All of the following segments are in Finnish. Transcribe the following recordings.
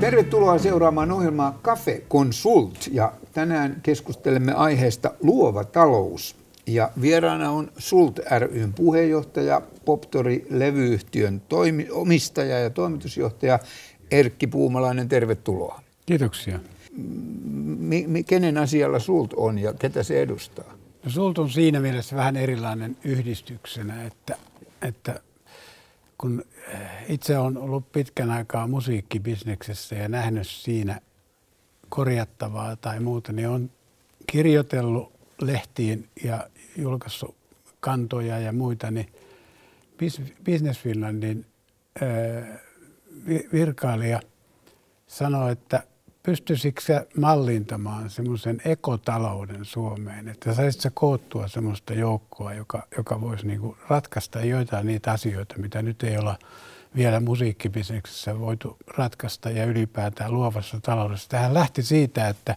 Tervetuloa seuraamaan ohjelmaa Cafe Consult ja tänään keskustelemme aiheesta luova talous. Ja vieraana on Sult ry:n puheenjohtaja, Poptori-levyyhtiön omistaja ja toimitusjohtaja Erkki Puumalainen. Tervetuloa. Kiitoksia. Kenen asialla Sult on ja ketä se edustaa? No, Sult on siinä mielessä vähän erilainen yhdistyksenä, että kun itse olen ollut pitkän aikaa musiikkibisneksessä ja nähnyt siinä korjattavaa tai muuta, niin olen kirjoitellut lehtiin ja julkaissut kantoja ja muita, niin Business Finlandin virkailija sanoi, että pystyisikö sä mallintamaan semmoisen ekotalouden Suomeen, että saisit sä koottua semmoista joukkoa, joka voisi niinku ratkaista joitain niitä asioita, mitä nyt ei olla vielä musiikkibisneksessä voitu ratkaista ja ylipäätään luovassa taloudessa. Tähän lähti siitä, että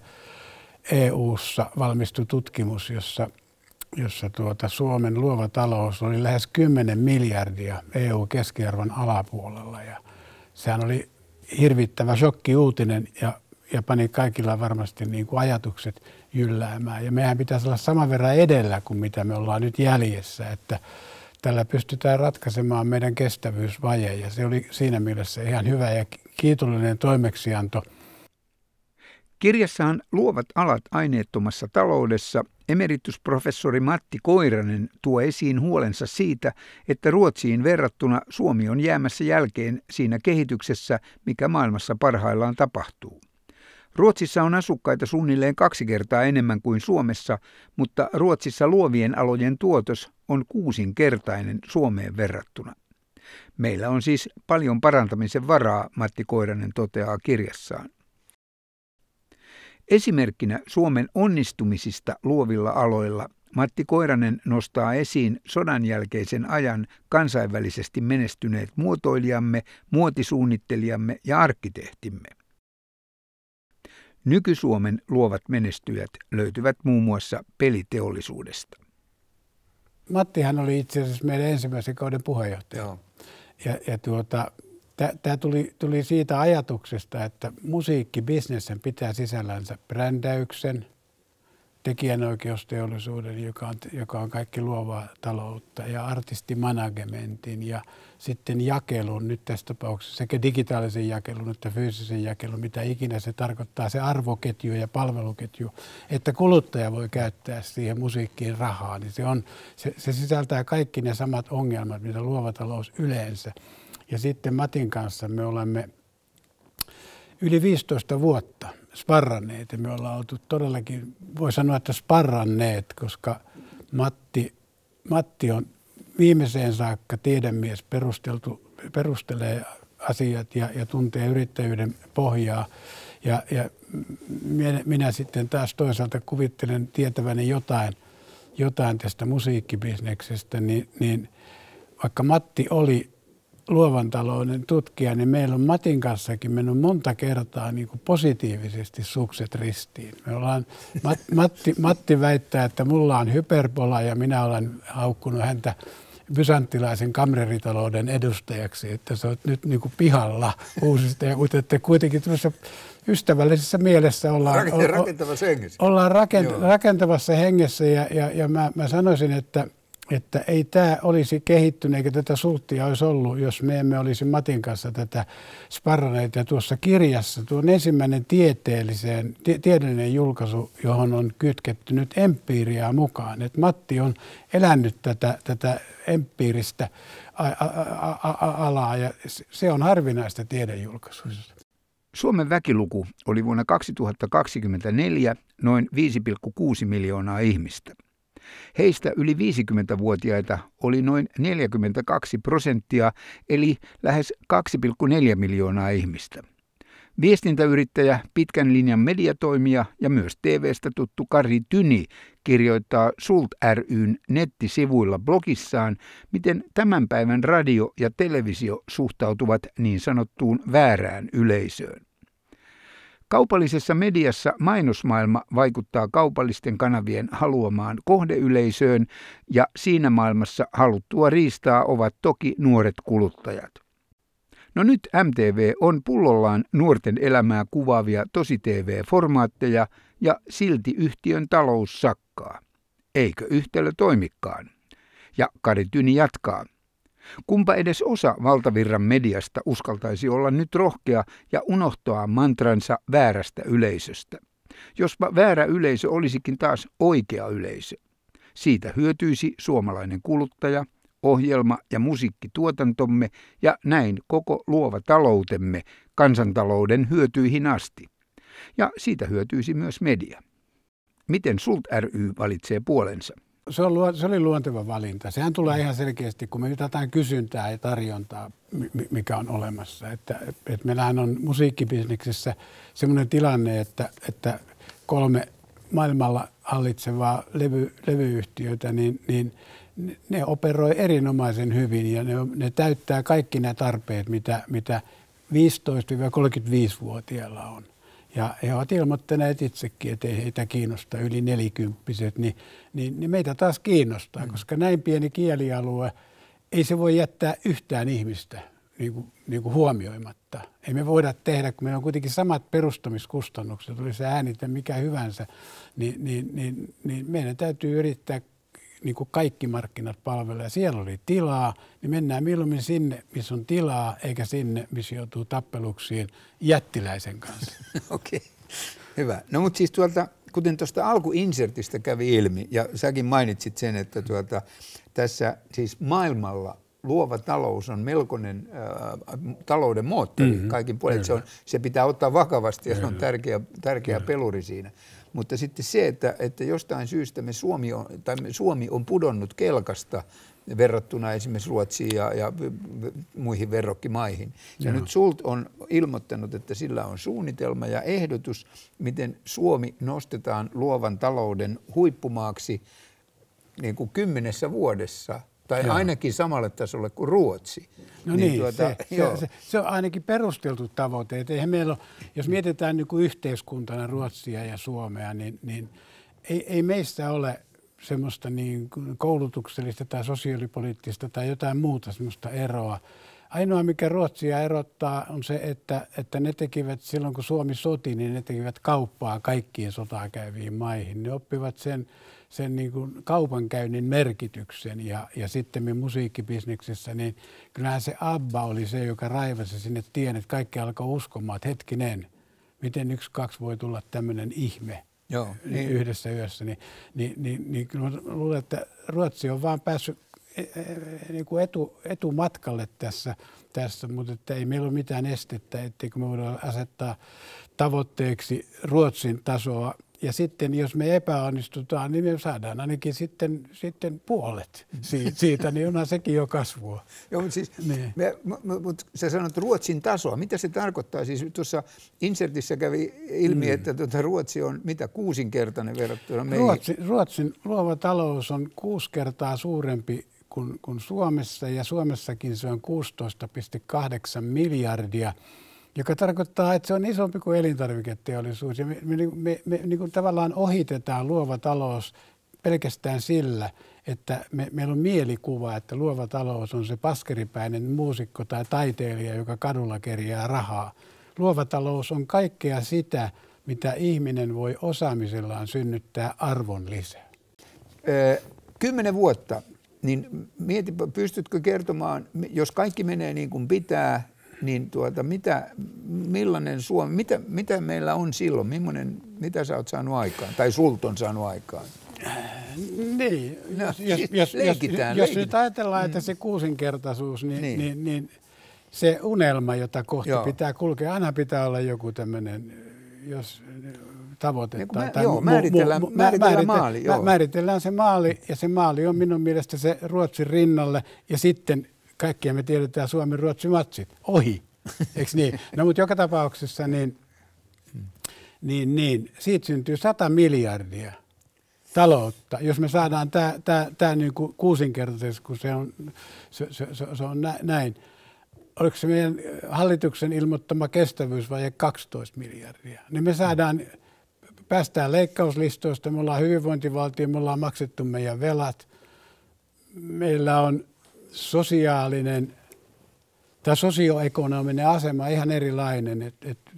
EU:ssa valmistui tutkimus, jossa Suomen luova talous oli lähes 10 miljardia EU-keskiarvon alapuolella. Ja sehän oli hirvittävä shokkiuutinen ja pani kaikilla varmasti niin kuin ajatukset jylläämään. Ja meidän pitäisi olla saman verran edellä kuin mitä me ollaan nyt jäljessä, että tällä pystytään ratkaisemaan meidän kestävyysvaje. Ja se oli siinä mielessä ihan hyvä ja kiitollinen toimeksianto. Kirjassaan Luovat alat aineettomassa taloudessa emeritusprofessori Matti Koiranen tuo esiin huolensa siitä, että Ruotsiin verrattuna Suomi on jäämässä jälkeen siinä kehityksessä, mikä maailmassa parhaillaan tapahtuu. Ruotsissa on asukkaita suunnilleen 2 kertaa enemmän kuin Suomessa, mutta Ruotsissa luovien alojen tuotos on 6-kertainen Suomeen verrattuna. Meillä on siis paljon parantamisen varaa, Matti Koiranen toteaa kirjassaan. Esimerkkinä Suomen onnistumisista luovilla aloilla Matti Koiranen nostaa esiin sodan jälkeisen ajan kansainvälisesti menestyneet muotoilijamme, muotisuunnittelijamme ja arkkitehtimme. Nyky-Suomen luovat menestyjät löytyvät muun muassa peliteollisuudesta. Mattihan oli itse asiassa meidän ensimmäisen kauden puheenjohtaja. Joo. Tämä tuli siitä ajatuksesta, että musiikkibisnessen pitää sisällänsä brändäyksen, tekijänoikeusteollisuuden, joka on kaikki luovaa taloutta, ja artistimanagementin ja sitten jakelun, nyt tässä tapauksessa sekä digitaalisen jakelun että fyysisen jakelun, mitä ikinä se tarkoittaa, se arvoketju ja palveluketju, että kuluttaja voi käyttää siihen musiikkiin rahaa, niin se sisältää kaikki ne samat ongelmat, mitä luova talous yleensä. Ja sitten Matin kanssa me olemme yli 15 vuotta sparranneet ja me ollaan oltu todellakin, voi sanoa, että sparranneet, koska Matti on viimeiseen saakka tiedemies, perustelee asiat ja tuntee yrittäjyyden pohjaa. Ja minä sitten taas toisaalta kuvittelen tietäväni jotain tästä musiikkibisneksestä, niin vaikka Matti oli luovan talouden tutkija, niin meillä on Matin kanssakin mennyt monta kertaa niin kuin positiivisesti sukset ristiin. Me ollaan, Matti väittää, että mulla on hyperbola ja minä olen haukkunut häntä bysanttilaisen kamreritalouden edustajaksi, että se on nyt niin kuin pihalla uusista. Mutta että kuitenkin tämmöisessä ystävällisessä mielessä ollaan rakentavassa hengessä ja mä sanoisin, että ei tämä olisi kehittynyt eikä tätä Sulttia olisi ollut, jos me emme olisi Matin kanssa tätä sparraneet. Ja tuossa kirjassa tuon ensimmäinen tieteellinen julkaisu, johon on kytketty nyt empiiriaa mukaan. Että Matti on elänyt tätä empiiristä alaa ja se on harvinaista tiedejulkaisuissa. Suomen väkiluku oli vuonna 2024 noin 5,6 miljoonaa ihmistä. Heistä yli 50-vuotiaita oli noin 42%, eli lähes 2,4 miljoonaa ihmistä. Viestintäyrittäjä, pitkän linjan mediatoimija ja myös TV:stä tuttu Kari Tyni kirjoittaa Sult ry:n nettisivuilla blogissaan, miten tämän päivän radio ja televisio suhtautuvat niin sanottuun väärään yleisöön. Kaupallisessa mediassa mainosmaailma vaikuttaa kaupallisten kanavien haluamaan kohdeyleisöön ja siinä maailmassa haluttua riistaa ovat toki nuoret kuluttajat. No nyt MTV on pullollaan nuorten elämää kuvaavia tosi-TV-formaatteja ja silti yhtiön talous sakkaa. Eikö yhtälö toimikaan? Ja Kari Tyni jatkaa. Kumpa edes osa valtavirran mediasta uskaltaisi olla nyt rohkea ja unohtaa mantransa väärästä yleisöstä. Jospa väärä yleisö olisikin taas oikea yleisö. Siitä hyötyisi suomalainen kuluttaja, ohjelma- ja musiikkituotantomme ja näin koko luova taloutemme kansantalouden hyötyihin asti. Ja siitä hyötyisi myös media. Miten Sult ry valitsee puolensa? Se oli luonteva valinta. Sehän tulee ihan selkeästi, kun me mitataan kysyntää ja tarjontaa, mikä on olemassa. Että meillähän on musiikkibisneksessä semmoinen tilanne, että 3 maailmalla hallitsevaa levyyhtiöitä, niin ne operoi erinomaisen hyvin ja ne täyttää kaikki nämä tarpeet, mitä 15-35-vuotiailla on. Ja he ovat ilmoittaneet itsekin, että ei heitä kiinnosta yli 40-vuotiaat, niin meitä taas kiinnostaa, koska näin pieni kielialue, ei se voi jättää yhtään ihmistä niin kuin huomioimatta. Ei me voida tehdä, kun meillä on kuitenkin samat perustamiskustannukset, oli se äänite mikä hyvänsä, niin meidän täytyy yrittää niin kuin kaikki markkinat palvelee. Ja siellä oli tilaa, niin mennään mieluummin sinne, missä on tilaa, eikä sinne, missä joutuu tappeluksiin jättiläisen kanssa. Okei, hyvä. No mutta siis kuten tuosta alkuinsertistä kävi ilmi, ja säkin mainitsit sen, että tässä siis maailmalla luova talous on melkoinen talouden moottori kaikin puolin. Se pitää ottaa vakavasti ja se on tärkeä peluri siinä. Mutta sitten se, että jostain syystä Suomi on pudonnut kelkasta verrattuna esimerkiksi Ruotsiin ja muihin verrokkimaihin. Ja nyt Sult on ilmoittanut, että sillä on suunnitelma ja ehdotus, miten Suomi nostetaan luovan talouden huippumaaksi niin kuin 10 vuodessa. Tai ainakin samalle tasolle kuin Ruotsi. No niin, se on ainakin perusteltu tavoite. Eihän meillä ole, jos mietitään niin kuin yhteiskuntana Ruotsia ja Suomea, niin ei meistä ole semmoista niin kuin koulutuksellista tai sosiaalipoliittista tai jotain muuta semmoista eroa. Ainoa, mikä Ruotsia erottaa, on se, että ne tekivät silloin, kun Suomi soti, niin ne tekivät kauppaa kaikkiin sotaa käyviin maihin. Ne oppivat sen niin kuin kaupankäynnin merkityksen ja sitten me musiikkibisneksessä, niin kyllähän se ABBA oli se, joka raivasi sinne tien, että kaikki alkoi uskomaan, että hetkinen, miten 1-2 voi tulla tämmöinen ihme yhdessä yössä. Niin kyllä mä luulen, että Ruotsi on vaan päässyt niin kuin etumatkalle tässä, mutta että ei meillä ole mitään estettä, etteikö me voida asettaa tavoitteeksi Ruotsin tasoa. Ja sitten jos me epäonnistutaan, niin me saadaan ainakin sitten puolet siitä, niin onhan sekin jo kasvua. Joo, mutta siis, mutta sä sanot Ruotsin tasoa. Mitä se tarkoittaa? Siis tuossa insertissä kävi ilmi, että Ruotsi on mitä 6-kertainen verrattuna meihin. Ruotsin luova talous on 6 kertaa suurempi kuin Suomessa, ja Suomessakin se on 16,8 miljardia. Joka tarkoittaa, että se on isompi kuin elintarviketeollisuus. Ja me niin kuin tavallaan ohitetaan luova talous pelkästään sillä, että meillä on mielikuva, että luova talous on se paskeripäinen muusikko tai taiteilija, joka kadulla kerjää rahaa. Luova talous on kaikkea sitä, mitä ihminen voi osaamisellaan synnyttää arvon lisää. 10 vuotta, niin pystytkö kertomaan, jos kaikki menee niin kuin pitää, niin millainen Suomi, mitä meillä on silloin, mitä sä oot saanut aikaan, tai Sult on saanut aikaan? Niin, jos nyt ajatellaan, että se 6-kertaisuus, niin se unelma, jota kohti pitää kulkea, aina pitää olla joku tämmöinen, jos tavoite. Määritellään se maali, ja se maali on minun mielestä se Ruotsin rinnalle, ja sitten kaikkia me tiedetään Suomi-Ruotsi-matsit. Ohi, eikö niin? No mutta joka tapauksessa niin siitä syntyy 100 miljardia taloutta, jos me saadaan tämä niin kuin 6-kertaisesti, kun se on näin. Oliko se meidän hallituksen ilmoittama kestävyysvaje 12 miljardia? Niin me päästään leikkauslistoista, me ollaan hyvinvointivaltio, me ollaan maksettu meidän velat, meillä on sosiaalinen tämä sosioekonominen asema on ihan erilainen, että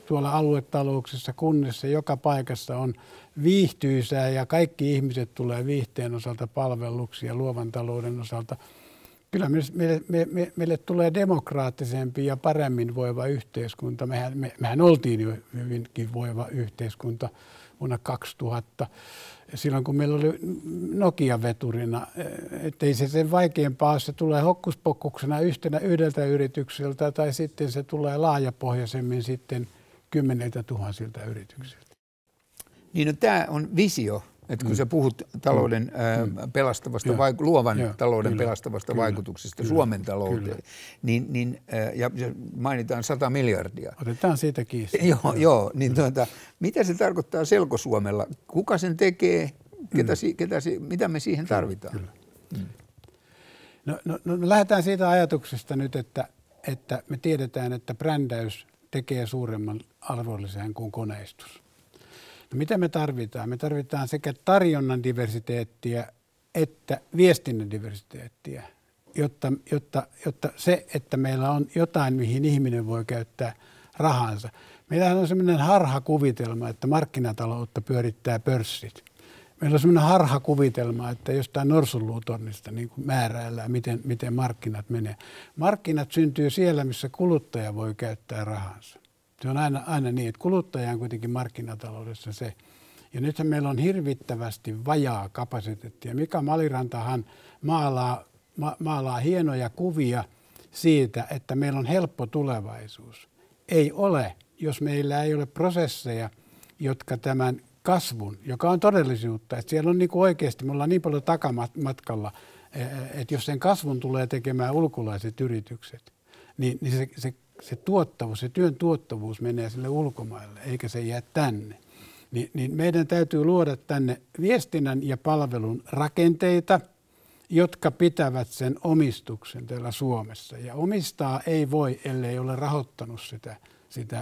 tuolla aluetalouksissa, kunnissa, joka paikassa on viihtyisää ja kaikki ihmiset tulee viihteen osalta palveluksi ja luovan talouden osalta. Kyllä meille tulee demokraattisempi ja paremmin voiva yhteiskunta. Mehän oltiin jo hyvinkin voiva yhteiskunta vuonna 2000, silloin kun meillä oli Nokia-veturina. Ettei se sen vaikeampaa ole, se tulee hokkuspokkuksena yhdeltä yritykseltä tai sitten se tulee laajapohjaisemmin sitten 10 000 yrityksiltä. Niin, no, tämä on visio, että kun sä puhut talouden pelastavasta, luovan talouden pelastavasta vaikutuksesta Suomen talouteen, niin ja mainitaan 100 miljardia. Otetaan siitä kiinni. Joo, niin mitä se tarkoittaa Selko-Suomella? Kuka sen tekee? Mitä me siihen tarvitaan? No, lähdetään siitä ajatuksesta nyt, että me tiedetään, että brändäys tekee suuremman arvonlisän kuin koneistus. No, mitä me tarvitaan? Me tarvitaan sekä tarjonnan diversiteettiä että viestinnän diversiteettiä, jotta se, että meillä on jotain, mihin ihminen voi käyttää rahansa. Meillähän on sellainen harhakuvitelma, että markkinataloutta pyörittää pörssit. Meillä on sellainen harhakuvitelma, että jostain norsunluutornista niin kuin määräillään, miten markkinat menee. Markkinat syntyy siellä, missä kuluttaja voi käyttää rahansa. Se on aina niin, että kuluttaja on kuitenkin markkinataloudessa se. Ja nythän meillä on hirvittävästi vajaa kapasiteettia. Mika Malirantahan maalaa hienoja kuvia siitä, että meillä on helppo tulevaisuus. Ei ole, jos meillä ei ole prosesseja, jotka tämän kasvun, joka on todellisuutta, että siellä on niin kuin oikeasti, me ollaan niin paljon takamatkalla, että jos sen kasvun tulee tekemään ulkolaiset yritykset, niin se tuottavuus, se työn tuottavuus menee sille ulkomaille, eikä se jää tänne. Niin meidän täytyy luoda tänne viestinnän ja palvelun rakenteita, jotka pitävät sen omistuksen täällä Suomessa. Ja omistaa ei voi, ellei ole rahoittanut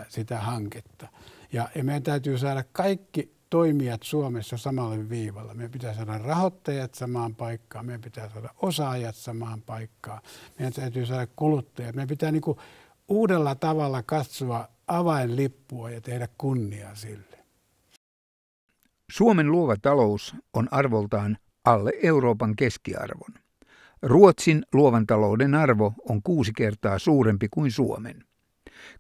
sitä hanketta. Ja meidän täytyy saada kaikki toimijat Suomessa samalle viivalle. Meidän pitää saada rahoittajat samaan paikkaan, meidän pitää saada osaajat samaan paikkaan, meidän täytyy saada kuluttajat. Meidän pitää niin kuin uudella tavalla katsoa avainlippua ja tehdä kunniaa sille. Suomen luova talous on arvoltaan alle Euroopan keskiarvon. Ruotsin luovan talouden arvo on 6 kertaa suurempi kuin Suomen.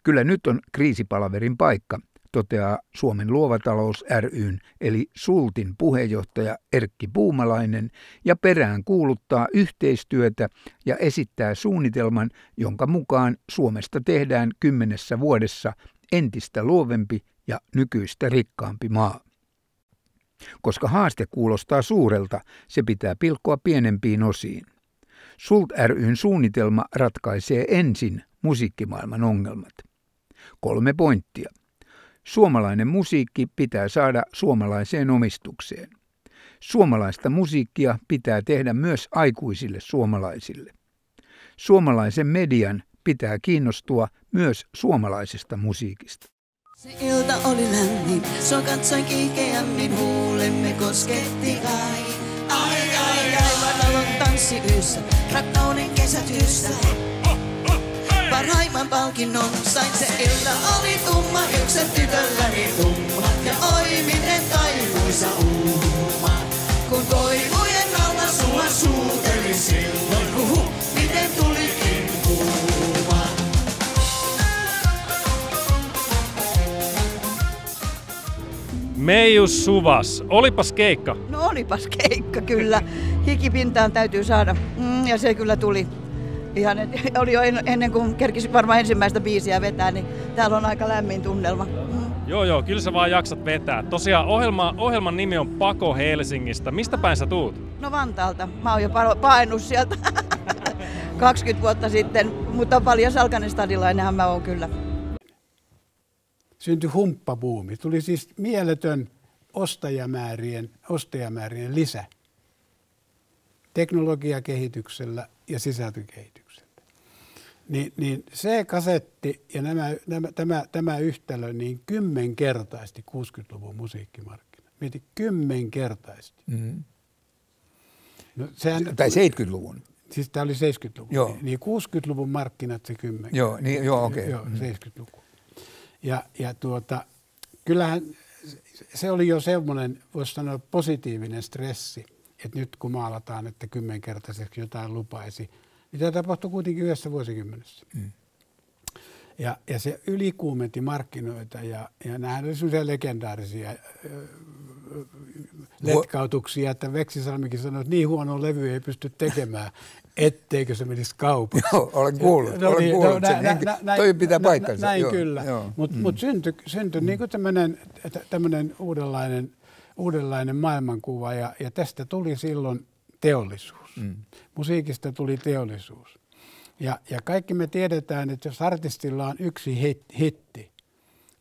Kyllä nyt on kriisipalaverin paikka, toteaa Suomen luova talous ry:n eli SULTin puheenjohtaja Erkki Puumalainen ja perään kuuluttaa yhteistyötä ja esittää suunnitelman, jonka mukaan Suomesta tehdään 10 vuodessa entistä luovempi ja nykyistä rikkaampi maa. Koska haaste kuulostaa suurelta, se pitää pilkkoa pienempiin osiin. SULT ry:n suunnitelma ratkaisee ensin musiikkimaailman ongelmat. 3 pointtia. Suomalainen musiikki pitää saada suomalaiseen omistukseen. Suomalaista musiikkia pitää tehdä myös aikuisille suomalaisille. Suomalaisen median pitää kiinnostua myös suomalaisesta musiikista. Se ilta oli lämmin, sua katsoin kiihkeämmin, huulemme kosketti kai. Ai ai ai, vanalon tanssiyössä, rakkauden kesätyössä. Parhaimman palkinnon sain, se ilta oli tumma, yksen tytölläni tumma. Ja oi miten taivuisa uuma, kun koivujen alla sua suutelin silloin. Huhu, miten tulikin kuuma. Meijus Suvas, olipas keikka. No olipas keikka kyllä. Hikipintaan täytyy saada. Ja se kyllä tuli. Ihan oli jo ennen kuin kerkisi varmaan ensimmäistä biisiä vetää, niin täällä on aika lämmin tunnelma. Joo, kyllä sä vaan jaksat vetää. Tosiaan ohjelman nimi on Pako Helsingistä. Mistä päin sä tuut? No Vantaalta. Mä oon jo paennut sieltä 20 vuotta sitten, mutta paljon salkanestadilainenhan mä oon kyllä. Syntyi humppabuumi. Tuli siis mieletön ostajamäärien lisä teknologiakehityksellä ja sisältökehityksellä. Niin se kasetti ja tämä yhtälö niin 10-kertaisesti 60-luvun musiikkimarkkina. Mieti 10-kertaisesti. Mm-hmm. No, tai 70-luvun. Siis tämä oli 70-luku. Joo. Niin 60-luvun markkinat se 10. Joo, niin, joo, okei. Joo, 70-luku. Ja kyllähän se oli jo semmoinen, voisi sanoa, positiivinen stressi, että nyt kun maalataan, että 10-kertaiseksi jotain lupaisi, niin tämä tapahtui kuitenkin yhdessä vuosikymmenessä. Ja se ylikuumenti markkinoita ja nämähän oli sellaisia legendaarisia letkautuksia, että Veksisalmikin sanoi, että niin huono levy ei pysty tekemään, etteikö se menisi kaupaksi. Joo, olen kuullut. Toi pitää paikkansa. Näin kyllä. Mutta syntyi niin kuin tämmöinen uudenlainen maailmankuva ja tästä tuli silloin teollisuus. Musiikista tuli teollisuus. Ja kaikki me tiedetään, että jos artistilla on yksi hitti,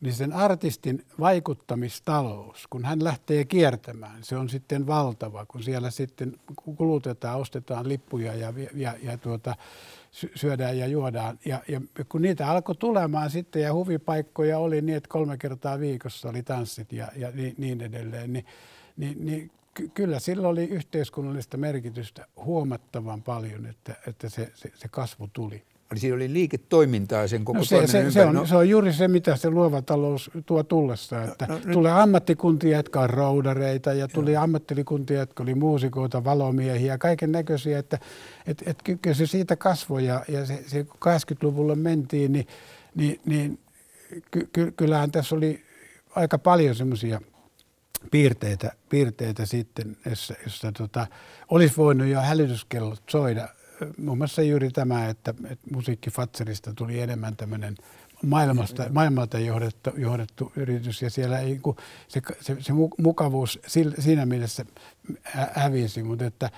niin sen artistin vaikuttamistalous, kun hän lähtee kiertämään, se on sitten valtava, kun siellä sitten kulutetaan, ostetaan lippuja ja syödään ja juodaan. Ja kun niitä alkoi tulemaan sitten ja huvipaikkoja oli niin, että 3 kertaa viikossa oli tanssit ja niin edelleen, niin kyllä sillä oli yhteiskunnallista merkitystä huomattavan paljon, että se kasvu tuli. Eli siinä oli liiketoimintaa sen koko toiminnan ympärillä. Se on juuri se, mitä se luova talous tuo tullessa. Että tulee ammattikuntia, jotka on roudareita ja tuli ammattikuntia, jotka oli muusikoita, valomiehiä, kaiken näköisiä. Että kyllä se siitä kasvoi ja se 80-luvulle mentiin, niin kyllähän tässä oli aika paljon semmoisia piirteitä sitten, jossa olisi voinut jo hälytyskellot soida. Muun muassa juuri tämä, että Musiikkifatserista tuli enemmän tämmöinen maailmalta johdettu yritys ja siellä ei, se mukavuus siinä mielessä hävisi, mutta että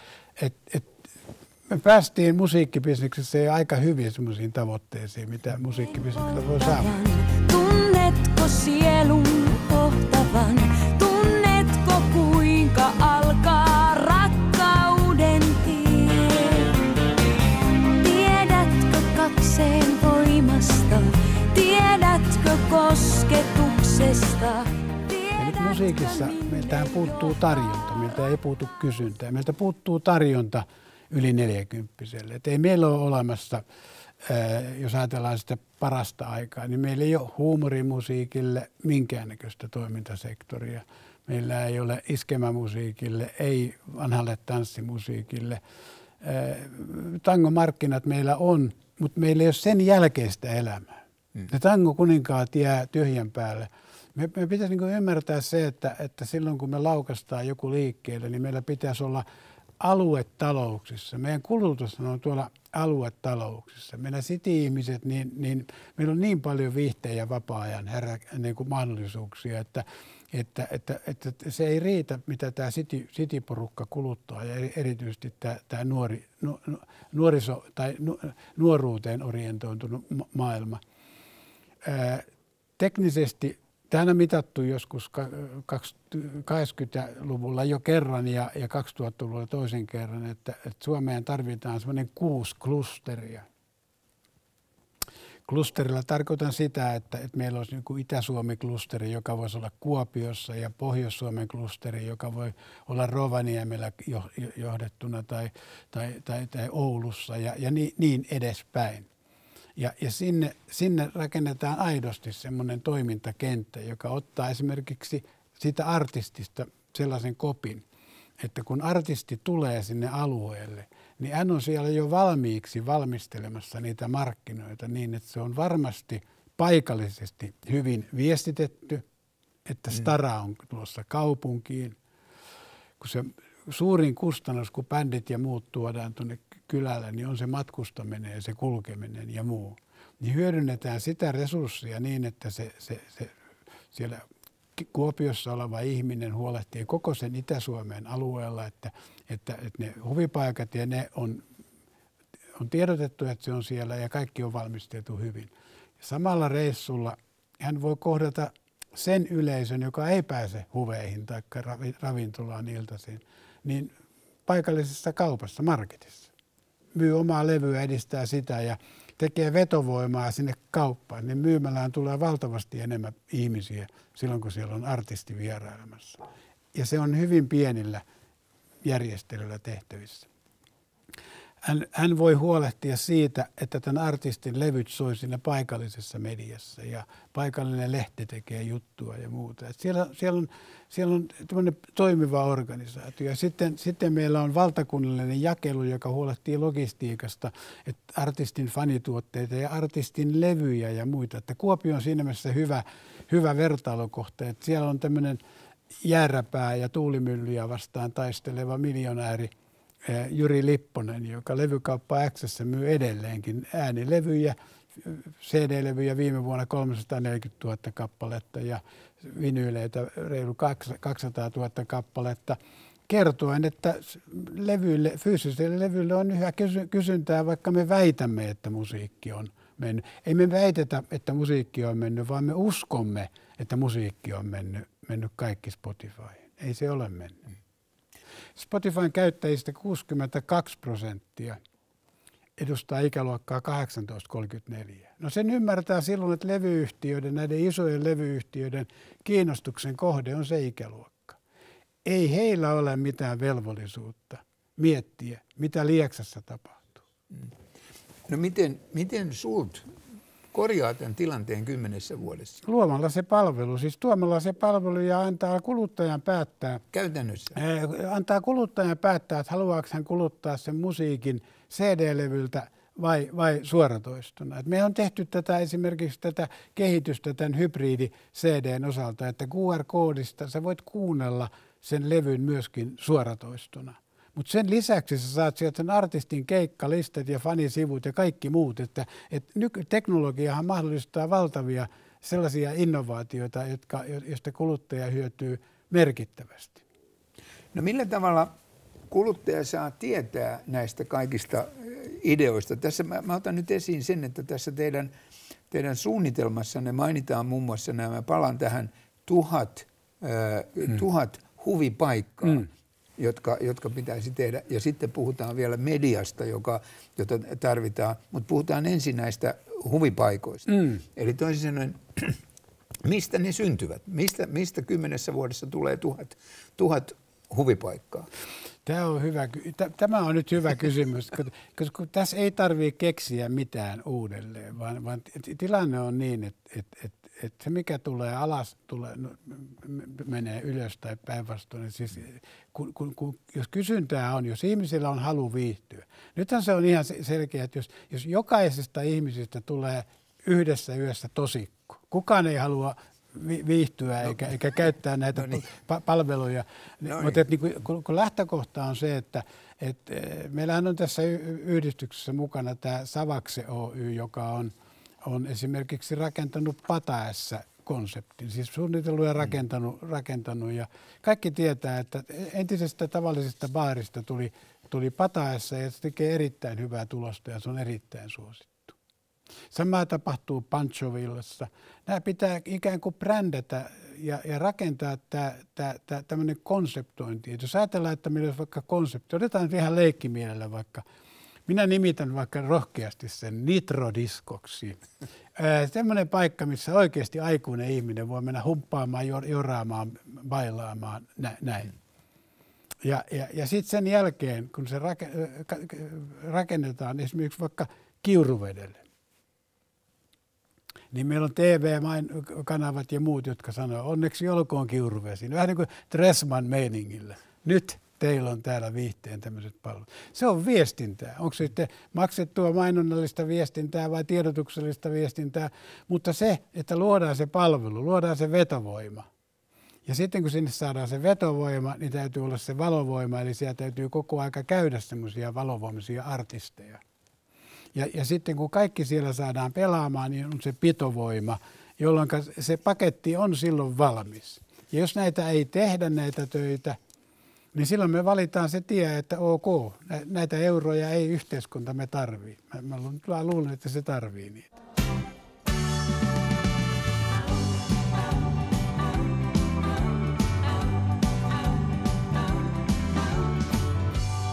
me päästiin musiikkibisneksessä aika hyvin semmoisiin tavoitteisiin, mitä musiikkibisneksellä voi saavuttaa. Tunnetko sielun kohtavan? Tunnetko kuinka alkaa rakkauden tie? Tiedätkö kakseen voimasta? Tiedätkö kosketuksesta? Ja nyt musiikissa meiltähän puuttuu tarjonta, meiltä ei puutu kysyntää. Meiltä puuttuu tarjonta yli 40-vuotiaille. Et ei meillä ole olemassa, jos ajatellaan sitä parasta aikaa, niin meillä ei ole huumorimusiikille minkäännäköistä toimintasektoria. Meillä ei ole iskemämusiikille, ei vanhalle tanssimusiikille. Tangomarkkinat meillä on, mutta meillä ei ole sen jälkeistä elämää. Ne tangokuninkaat jää tyhjän päälle. Me pitäisi niin ymmärtää se, että silloin kun me laukaistaan joku liikkeelle, niin meillä pitäisi olla aluetalouksissa. Meidän kulutus on tuolla aluetalouksissa. Meillä city-ihmiset, niin meillä on niin paljon viihteen ja vapaa-ajan niin kuin mahdollisuuksia, että se ei riitä, mitä tämä city-porukka kuluttaa ja erityisesti tämä nuoriso tai nuoruuteen orientoitunut maailma. Teknisesti tähän on mitattu joskus 80-luvulla jo kerran ja 2000-luvulla toisen kerran, että Suomeen tarvitaan semmoinen 6 klusteria. Klusterilla tarkoitan sitä, että meillä olisi niin kuin Itä-Suomi-klusteri, joka voisi olla Kuopiossa, ja Pohjois-Suomen klusteri, joka voi olla Rovaniemellä johdettuna tai Oulussa ja niin edespäin. Ja sinne rakennetaan aidosti semmoinen toimintakenttä, joka ottaa esimerkiksi siitä artistista sellaisen kopin, että kun artisti tulee sinne alueelle, niin hän on siellä jo valmiiksi valmistelemassa niitä markkinoita niin, että se on varmasti paikallisesti hyvin viestitetty, että stara on tulossa kaupunkiin. Kun se suurin kustannus, kun bändit ja muut tuodaan tuonne kylälle, niin on se matkustaminen ja se kulkeminen ja muu. Niin hyödynnetään sitä resurssia niin, että se siellä Kuopiossa oleva ihminen huolehtii koko sen Itä-Suomen alueella, että ne huvipaikat ja ne on tiedotettu, että se on siellä ja kaikki on valmisteltu hyvin. Samalla reissulla hän voi kohdata sen yleisön, joka ei pääse huveihin tai ravintolaan iltaisin, niin paikallisessa kaupassa, marketissa. Myy omaa levyä, edistää sitä ja tekee vetovoimaa sinne kauppaan, niin myymälään tulee valtavasti enemmän ihmisiä silloin, kun siellä on artisti vierailemassa. Ja se on hyvin pienillä järjestelyillä tehtävissä. hän voi huolehtia siitä, että tämän artistin levyt soi siinä paikallisessa mediassa ja paikallinen lehti tekee juttua ja muuta. Et siellä on tämmöinen toimiva organisaatio. Ja sitten meillä on valtakunnallinen jakelu, joka huolehtii logistiikasta, että artistin fanituotteita ja artistin levyjä ja muita. Että Kuopio on siinä mielessä hyvä vertailukohta. Että siellä on tämmöinen jääräpää ja tuulimyllyjä vastaan taisteleva miljonääri Jyri Lipponen, joka Levykauppa X:ssä myy edelleenkin äänilevyjä, CD-levyjä viime vuonna 340 000 kappaletta ja vinyyleitä reilu 200 000 kappaletta, kertoen, että fyysisille levyille on yhä kysyntää, vaikka me väitämme, että musiikki on mennyt. Ei me väitetä, että musiikki on mennyt, vaan me uskomme, että musiikki on mennyt kaikki Spotifyin. Ei se ole mennyt. Spotifyn käyttäjistä 62% edustaa ikäluokkaa 18-34. No sen ymmärtää silloin, että näiden isojen levyyhtiöiden kiinnostuksen kohde on se ikäluokka. Ei heillä ole mitään velvollisuutta miettiä, mitä Lieksassa tapahtuu. No miten sult korjaa tämän tilanteen 10 vuodessa? Luomalla se palvelu, siis tuomalla se palvelu ja antaa kuluttajan päättää. Käytännössä? Antaa kuluttajan päättää, että haluaako hän kuluttaa sen musiikin CD-levyltä vai suoratoistona. Me on tehty esimerkiksi tätä kehitystä tämän hybridi-CDn osalta, että QR-koodista sä voit kuunnella sen levyn myöskin suoratoistona. Mutta sen lisäksi sä saat sieltä sen artistin keikkalistat ja fanisivut ja kaikki muut. Että nykyteknologiahan mahdollistaa valtavia sellaisia innovaatioita, joista kuluttaja hyötyy merkittävästi. No millä tavalla kuluttaja saa tietää näistä kaikista ideoista? Tässä mä otan nyt esiin sen, että tässä teidän suunnitelmassanne mainitaan muun muassa nämä, palaan tähän 1000 huvipaikkaa. Jotka pitäisi tehdä. Ja sitten puhutaan vielä mediasta, jota tarvitaan, mutta puhutaan ensin näistä huvipaikoista. Eli toisin sanoen, mistä ne syntyvät? Mistä 10 vuodessa tulee 1000 huvipaikkaa? Tämä on nyt hyvä kysymys, koska tässä ei tarvitse keksiä mitään uudelleen, vaan tilanne on niin, että se mikä tulee alas, menee ylös tai päinvastoin. Niin siis, jos kysyntää on, jos ihmisillä on halu viihtyä. Nythän se on ihan selkeä, että jos jokaisesta ihmisestä tulee yhdessä yössä tosikko, kukaan ei halua viihtyä eikä käyttää näitä palveluja. Mutta kun lähtökohta on se, että meillähän on tässä yhdistyksessä mukana tämä Savakse Oy, joka on esimerkiksi rakentanut Pataässä-konseptin, siis suunnitellut ja rakentanut. Ja kaikki tietää, että entisestä tavallisesta baarista tuli Pataässä ja se tekee erittäin hyvää tulosta ja se on erittäin suosittu. Samaa tapahtuu Panchovillassa. Nämä pitää ikään kuin brändätä ja rakentaa tämmöinen konseptointi. Et jos ajatellaan, että meillä olisi vaikka konsepti, otetaan ihan leikkimielellä vaikka. Minä nimitän vaikka rohkeasti sen nitrodiskoksi. Semmoinen paikka, missä oikeasti aikuinen ihminen voi mennä humppaamaan, joraamaan, bailaamaan, näin. Ja sitten sen jälkeen, kun se rakennetaan esimerkiksi vaikka Kiuruvedelle, niin meillä on TV-kanavat ja muut, jotka sanoo, onneksi olkoon Kiuruvesi. Vähän niin kuin Dressman meiningillä. Nyt teillä on täällä viihteen tämmöiset palvelut. Se on viestintää. Onko se sitten maksettua mainonnallista viestintää vai tiedotuksellista viestintää? Mutta se, että luodaan se palvelu, luodaan se vetovoima. Ja sitten kun sinne saadaan se vetovoima, niin täytyy olla se valovoima. Eli siellä täytyy koko aika käydä semmoisia valovoimaisia artisteja. Ja sitten kun kaikki siellä saadaan pelaamaan, niin on se pitovoima, jolloin se paketti on silloin valmis. Ja jos näitä ei tehdä näitä töitä, niin silloin me valitaan se tie, että ok, näitä euroja ei yhteiskuntamme tarvitse. Mä luulen, että se tarvitsee niitä.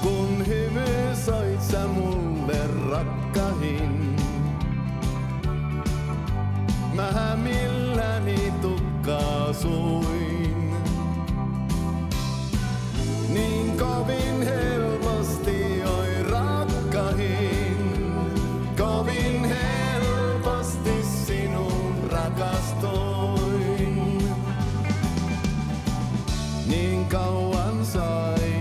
Kun hymy soit sä mulle rakkahin, mä milläni tukkaasuin. Niin kovin helposti oi rakkahin. sai.